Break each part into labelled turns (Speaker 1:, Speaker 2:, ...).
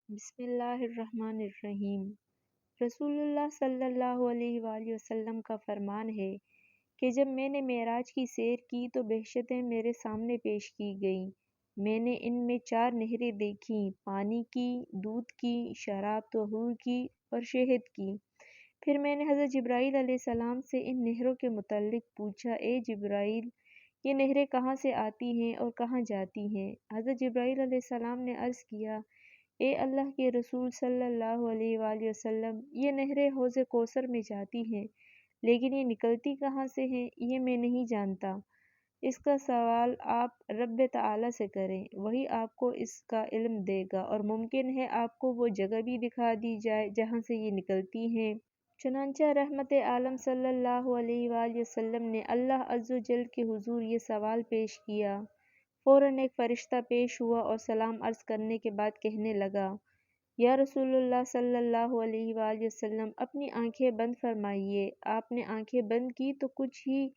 Speaker 1: بسم اللہ الرحمن الرحیم۔ رسول اللہ صلی اللہ علیہ وآلہ وسلم کا فرمان ہے کہ جب میں نے معراج کی سیر کی تو بہشتیں میرے سامنے پیش کی گئیں۔ میں نے ان میں 4 نہریں دیکھیں، پانی کی، دودھ کی، شراب طہور کی اور شہد کی۔ پھر میں نے حضرت جبرائیل علیہ السلام سے ان نہروں کے متعلق پوچھا، اے جبرائیل، یہ نہریں کہاں سے آتی ہیں اور کہاں جاتی ہیں؟ حضرت جبرائیل علیہ السلام نے عرض کیا، اے اللہ کے رسول صلی اللہ علیہ وآلہ وسلم، یہ نہریں حوض کوثر میں جاتی ہیں، لیکن یہ نکلتی کہاں سے ہیں یہ میں نہیں جانتا۔ اس کا سوال آپ رب تعالیٰ سے کریں، وہی آپ کو اس کا علم دے گا، اور ممکن ہے آپ کو وہ جگہ بھی دکھا دی جائے جہاں سے یہ نکلتی ہیں۔ چنانچہ رحمت عالم صلی اللہ علیہ وآلہ وسلم نے اللہ عز و جل کے حضور یہ سوال پیش کیا۔ فوراً ایک فرشتہ پیش ہوا اور سلام عرض کرنے کے بعد کہنے لگا، یا رسول اللہ صلی اللہ علیہ وآلہ وسلم، اپنی آنکھیں بند فرمائیے۔ آپ نے آنکھیں بند کی تو کچھ ہی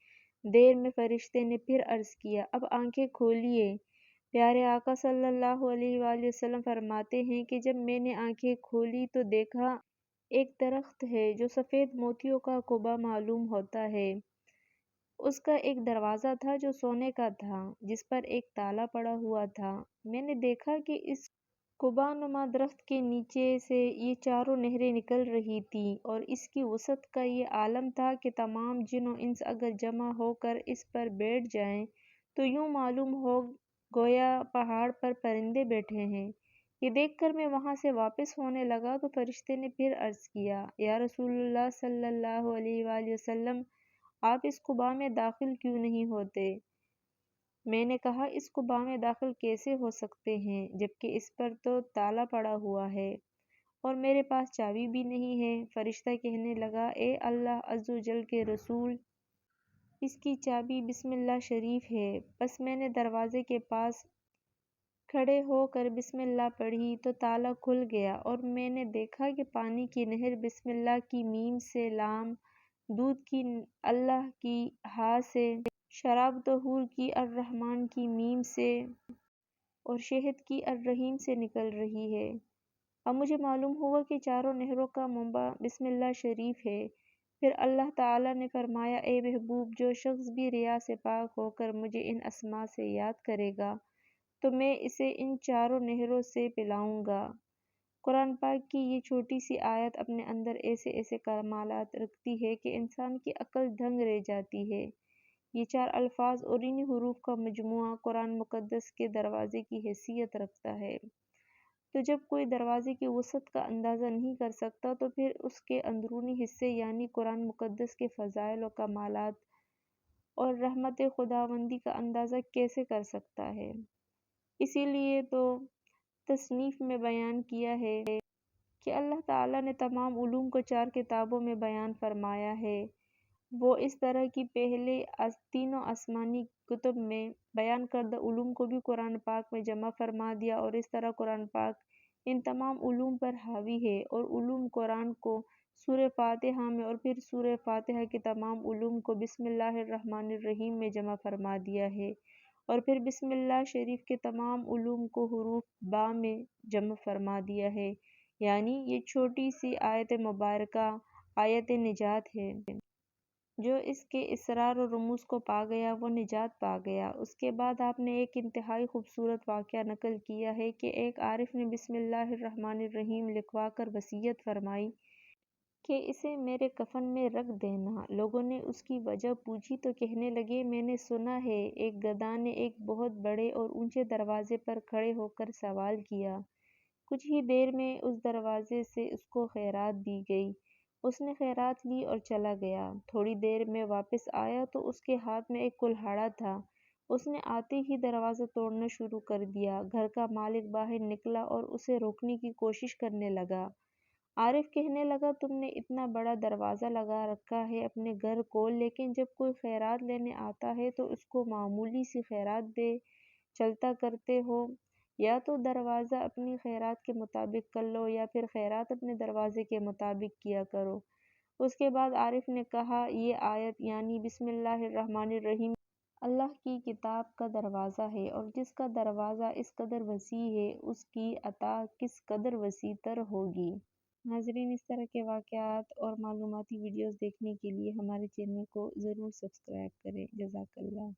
Speaker 1: دیر میں فرشتے نے پھر عرض کیا، اب آنکھیں کھولیے۔ پیارے آقا صلی اللہ علیہ وآلہ وسلم فرماتے ہیں کہ جب میں نے آنکھیں کھولی تو دیکھا ایک درخت ہے جو سفید موتیوں کا قبا معلوم ہوتا ہے۔ اس کا ایک دروازہ تھا جو سونے کا تھا، جس پر ایک تالا پڑا ہوا تھا۔ میں نے دیکھا کہ اس قبا نما درخت کے نیچے سے یہ 4 نہریں نکل رہی تھیں، اور اس کی وسعت کا یہ عالم تھا کہ تمام جن و انس اگر جمع ہو کر اس پر بیٹھ جائیں تو یوں معلوم ہو گویا پہاڑ پر پرندے بیٹھے ہیں۔ یہ دیکھ کر میں وہاں سے واپس ہونے لگا تو فرشتے نے پھر عرض کیا، یا رسول اللہ صلی اللہ علیہ وآلہ وسلم، آپ اس قبا میں داخل کیوں نہیں ہوتے؟ میں نے کہا، اس قبا میں داخل کیسے ہو سکتے ہیں جبکہ اس پر تو تالا پڑا ہوا ہے اور میرے پاس چابی بھی نہیں ہے۔ فرشتہ کہنے لگا، اے اللہ عز و جل کے رسول، اس کی چابی بسم اللہ شریف ہے۔ پس میں نے دروازے کے پاس کھڑے ہو کر بسم اللہ پڑھی تو تالا کھل گیا، اور میں نے دیکھا کہ پانی کی نہر بسم اللہ کی میم سے لام، دودھ کی اللہ کی ہا سے، شراب طہور کی الرحمن کی میم سے، اور شہد کی الرحیم سے نکل رہی ہے۔ اب مجھے معلوم ہوا کہ 4 نہروں کا منبع بسم اللہ شریف ہے۔ پھر اللہ تعالیٰ نے فرمایا، اے محبوب، جو شخص بھی ریا سے پاک ہو کر مجھے ان اسماء سے یاد کرے گا تو میں اسے ان 4 نہروں سے پلاؤں گا۔ قرآن پاک کی یہ چھوٹی سی آیت اپنے اندر ایسے کمالات رکھتی ہے کہ انسان کی عقل دنگ رہ جاتی ہے۔ یہ 4 الفاظ اور انہی حروف کا مجموعہ قرآن مقدس کے دروازے کی حیثیت رکھتا ہے۔ تو جب کوئی دروازے کی وسعت کا اندازہ نہیں کر سکتا تو پھر اس کے اندرونی حصے یعنی قرآن مقدس کے فضائل و کمالات اور رحمت خداوندی کا اندازہ کیسے کر سکتا ہے؟ اسی لیے تو تصنیف میں بیان کیا ہے کہ اللہ تعالیٰ نے تمام علوم کو 4 کتابوں میں بیان فرمایا ہے۔ وہ اس طرح کی پہلے تینوں آسمانی کتب میں بیان کردہ علوم کو بھی قرآن پاک میں جمع فرما دیا، اور اس طرح قرآن پاک ان تمام علوم پر حاوی ہے، اور علوم قرآن کو سورہ فاتحہ میں اور پھر سورہ فاتحہ کے تمام علوم کو بسم اللہ الرحمن الرحیم میں جمع فرما دیا ہے، اور پھر بسم اللہ شریف کے تمام علوم کو حروف با میں جمع فرما دیا ہے، یعنی یہ چھوٹی سی آیت مبارکہ آیت نجات ہے۔ جو اس کے اسرار و رموز کو پا گیا وہ نجات پا گیا۔ اس کے بعد آپ نے ایک انتہائی خوبصورت واقعہ نقل کیا ہے کہ ایک عارف نے بسم اللہ الرحمن الرحیم لکھوا کر وصیت فرمائی کہ اسے میرے کفن میں رکھ دینا۔ لوگوں نے اس کی وجہ پوچھی تو کہنے لگے، میں نے سنا ہے ایک گدھا نے ایک بہت بڑے اور اونچے دروازے پر کھڑے ہو کر سوال کیا، کچھ ہی دیر میں اس دروازے سے اس کو خیرات دی گئی، اس نے خیرات لی اور چلا گیا۔ تھوڑی دیر میں واپس آیا تو اس کے ہاتھ میں ایک کلہاڑا تھا، اس نے آتے ہی دروازہ توڑنا شروع کر دیا۔ گھر کا مالک باہر نکلا اور اسے روکنے کی کوشش کرنے لگا۔ عارف کہنے لگا، تم نے اتنا بڑا دروازہ لگا رکھا ہے اپنے گھر کو، لیکن جب کوئی خیرات لینے آتا ہے تو اس کو معمولی سی خیرات دے چلتا کرتے ہو، یا تو دروازہ اپنی خیرات کے مطابق کر لو یا پھر خیرات اپنے دروازے کے مطابق کیا کرو۔ اس کے بعد عارف نے کہا، یہ آیت یعنی بسم اللہ الرحمن الرحیم اللہ کی کتاب کا دروازہ ہے، اور جس کا دروازہ اس قدر وسیع ہے اس کی عطا کس قدر وسیع تر ہوگی۔ ناظرین، اس طرح کے واقعات اور معلوماتی ویڈیوز دیکھنے کے لیے ہمارے چینل کو ضرور سبسکرائب کریں۔ جزاک اللہ۔